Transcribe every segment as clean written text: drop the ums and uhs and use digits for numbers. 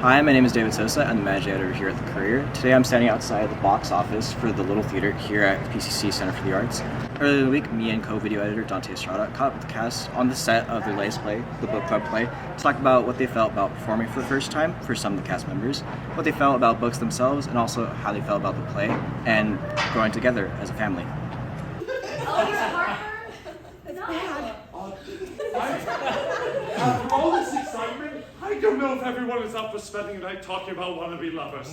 Hi, my name is David Sosa. I'm the managing editor here at the Courier. Today I'm standing outside the box office for the Little Theater here at PCC Center for the Arts. Earlier in the week, me and co-video editor Dante Estrada caught up with the cast on the set of their latest play, the book club play, to talk about what they felt about performing for the first time for some of the cast members, what they felt about books themselves, and also how they felt about the play and growing together as a family. After all this excitement, I don't know if everyone is up for spending a night talking about wannabe lovers.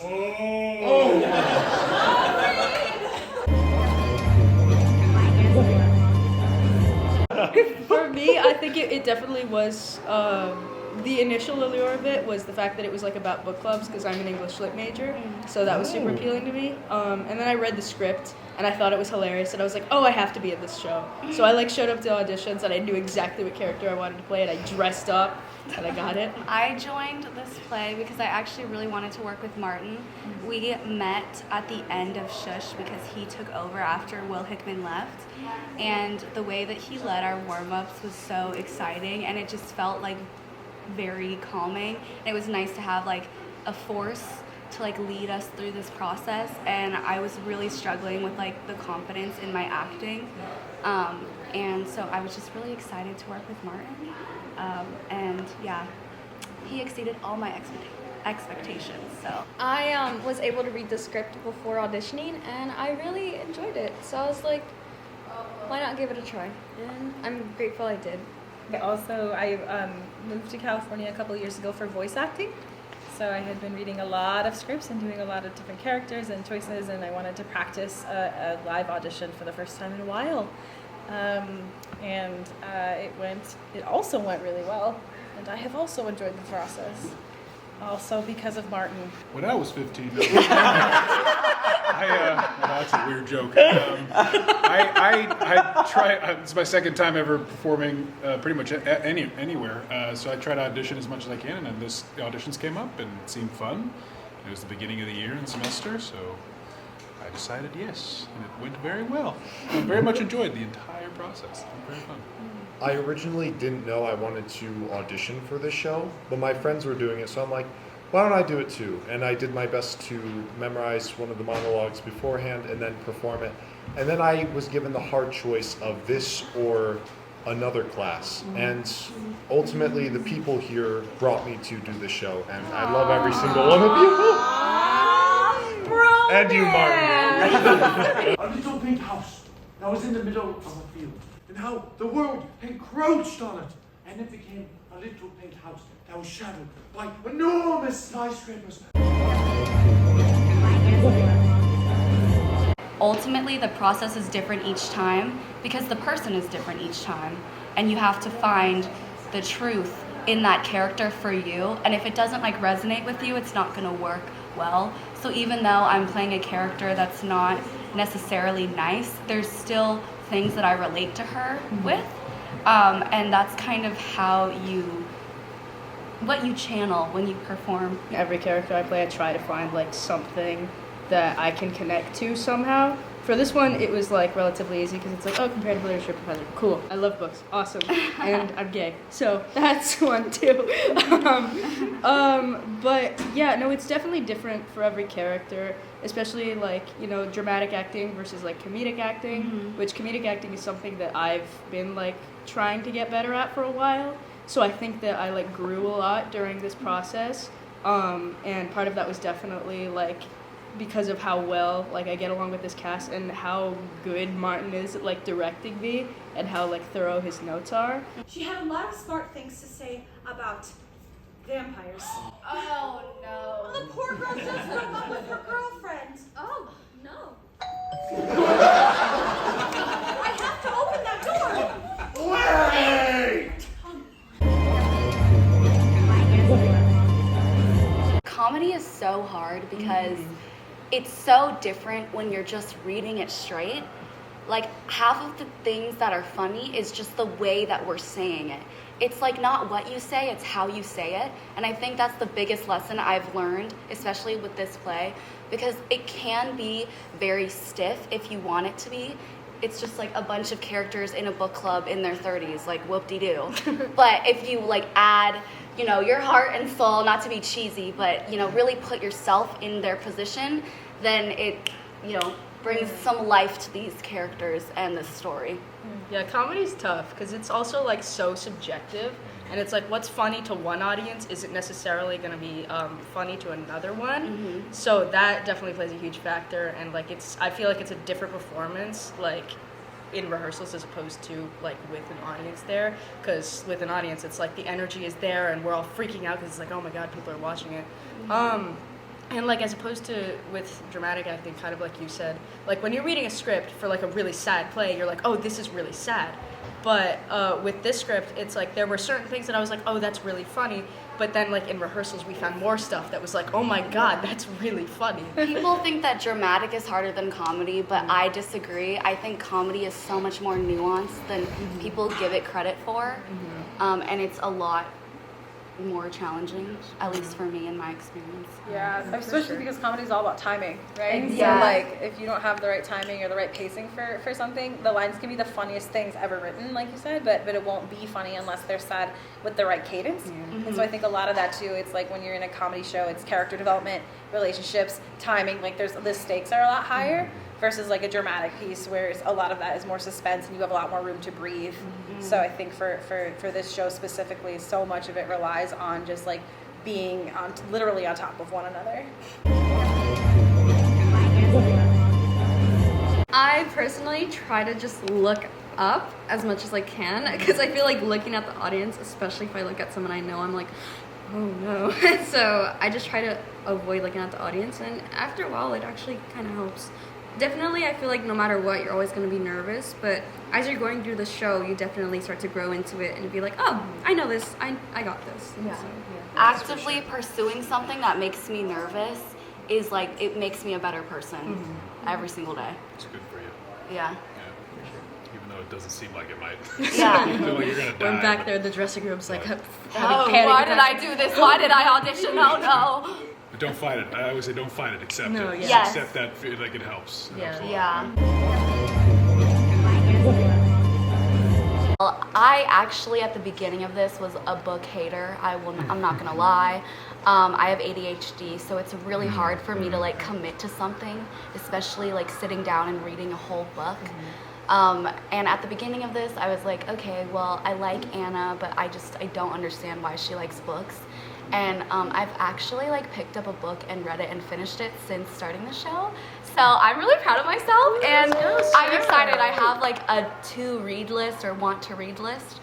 For me, I think it definitely was, the initial allure of it was the fact that it was like about book clubs because I'm an English lit major, so that was super appealing to me. And then I read the script and I thought it was hilarious and I was like, oh, I have to be in this show. So I showed up to auditions and I knew exactly what character I wanted to play and I dressed up and I got it. I joined this play because I actually really wanted to work with Martin. We met at the end of Shush because he took over after Will Hickman left. And the way that he led our warm-ups was so exciting and it just felt like very calming. And it was nice to have like a force to like lead us through this process, and I was really struggling with like the confidence in my acting, and so I was just really excited to work with Martin, and yeah, he exceeded all my expectations. So I was able to read the script before auditioning and I really enjoyed it, so I was like, why not give it a try, and I'm grateful I did. Also, I moved to California a couple of years ago for voice acting. So I had been reading a lot of scripts and doing a lot of different characters and choices, and I wanted to practice a live audition for the first time in a while. It also went really well, and I have also enjoyed the process. Also because of Martin. When I was 15, that's a weird joke. I try. It's my second time ever performing pretty much anywhere. So I try to audition as much as I can, and the auditions came up and it seemed fun. It was the beginning of the year and semester, so I decided yes, and it went very well. I very much enjoyed the entire process. It was very fun. I originally didn't know I wanted to audition for this show, but my friends were doing it, so I'm like, why don't I do it too? And I did my best to memorize one of the monologues beforehand and then perform it. And then I was given the hard choice of this or another class. And ultimately, the people here brought me to do the show, and I love every single one of you. And you, Martin. A little pink house that was in the middle of a field, and how the world encroached on it, and it became a little pink house that was shadowed by enormous skyscrapers. ultimately the process is different each time because the person is different each time, and you have to find the truth in that character for you, and if it doesn't like resonate with you, it's not going to work well. So even though I'm playing a character that's not necessarily nice, there's still things that I relate to her with, and that's kind of how what you channel when you perform. Every character I play, I try to find like something that I can connect to somehow. For this one, it was like relatively easy because it's like, oh, comparative literature professor, cool. I love books, awesome, and I'm gay, so that's one too. But yeah, no, it's definitely different for every character, especially like, you know, dramatic acting versus like comedic acting, which comedic acting is something that I've been like trying to get better at for a while. So I think that I like grew a lot during this process, and part of that was definitely like because of how well like I get along with this cast and how good Martin is at like directing me and how like thorough his notes are. She had a lot of smart things to say about vampires. Oh no. The poor girl just broke up with her girlfriend. Oh no. I have to open that door. Wait! Comedy is so hard because it's so different when you're just reading it straight. Like half of the things that are funny is just the way that we're saying it. It's like not what you say, it's how you say it. And I think that's the biggest lesson I've learned, especially with this play, because it can be very stiff if you want it to be. it's just like a bunch of characters in a book club in their 30s, like whoop-de-doo. But if you like add, you know, your heart and soul, not to be cheesy, but, you know, really put yourself in their position, then it, you know, brings some life to these characters and this story. Yeah, comedy's tough because it's also like so subjective, and it's like what's funny to one audience isn't necessarily going to be funny to another one. So that definitely plays a huge factor, and like I feel like it's a different performance like in rehearsals as opposed to like with an audience there, because with an audience it's like the energy is there and we're all freaking out because it's like, oh my god, people are watching it. And like as opposed to with dramatic acting, kind of like you said, like when you're reading a script for like a really sad play, you're like, oh, this is really sad. But with this script, it's like there were certain things that I was like, oh, that's really funny. But then like in rehearsals, we found more stuff that was like, oh my god, that's really funny. People think that dramatic is harder than comedy, but I disagree. I think comedy is so much more nuanced than people give it credit for. And it's a lot more challenging, at least for me in my experience. Yeah, especially because comedy is all about timing, right? Yeah. So like if you don't have the right timing or the right pacing for something, the lines can be the funniest things ever written, like you said, but it won't be funny unless they're said with the right cadence. And so I think a lot of that too, it's like when you're in a comedy show, it's character development, relationships, timing, like the stakes are a lot higher versus like a dramatic piece where a lot of that is more suspense and you have a lot more room to breathe. So I think for this show specifically, so much of it relies on just like being literally on top of one another. I personally try to just look up as much as I can because I feel like looking at the audience, especially if I look at someone I know, I'm like, oh no. So I just try to avoid looking at the audience, and after a while it actually kind of helps. Definitely, I feel like no matter what, you're always going to be nervous, but as you're going through the show, you definitely start to grow into it and be like, oh, I know this, I got this. Yeah. So, Actively pursuing something that makes me nervous is like, it makes me a better person every single day. It's good for you. Yeah. Even though it doesn't seem like it might. Yeah. You feel like you're gonna die. When back there in the dressing room's like, Oh, why did I do this? Why did I audition? Oh no. But don't fight it. I always say don't fight it. Accept it. yes. Yes. Accept that. Feel like it helps. It helps a lot. Yeah. Well, I actually at the beginning of this was a book hater. I'm not gonna lie. I have ADHD, so it's really hard for me to like commit to something, especially like sitting down and reading a whole book. And at the beginning of this, I was like, okay, well, I like Anna, but I don't understand why she likes books. And I've actually like picked up a book and read it and finished it since starting the show. So I'm really proud of myself, and I'm excited. I have like a to-read list or want-to-read list.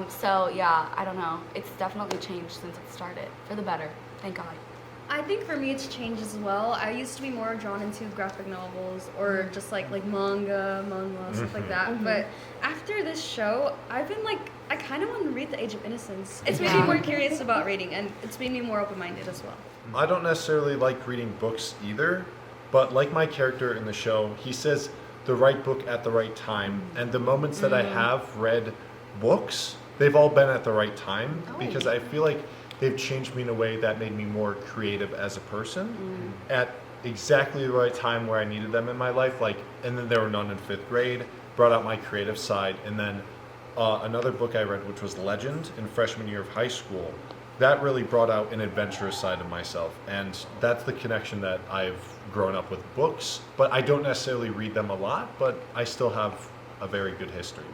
So yeah, I don't know. It's definitely changed since it started, for the better, thank God. I think for me it's changed as well. I used to be more drawn into graphic novels or just like manga, stuff like that. But after this show, I've been like, I kind of want to read The Age of Innocence. It's made me more curious about reading, and it's made me more open-minded as well. I don't necessarily like reading books either, but like my character in the show, he says the right book at the right time. And the moments that I have read books, they've all been at the right time because I feel like they've changed me in a way that made me more creative as a person at exactly the right time where I needed them in my life. Like, and then there were none in 5th grade, brought out my creative side. And then another book I read, which was Legend in freshman year of high school, that really brought out an adventurous side of myself. And that's the connection that I've grown up with books, but I don't necessarily read them a lot, but I still have a very good history.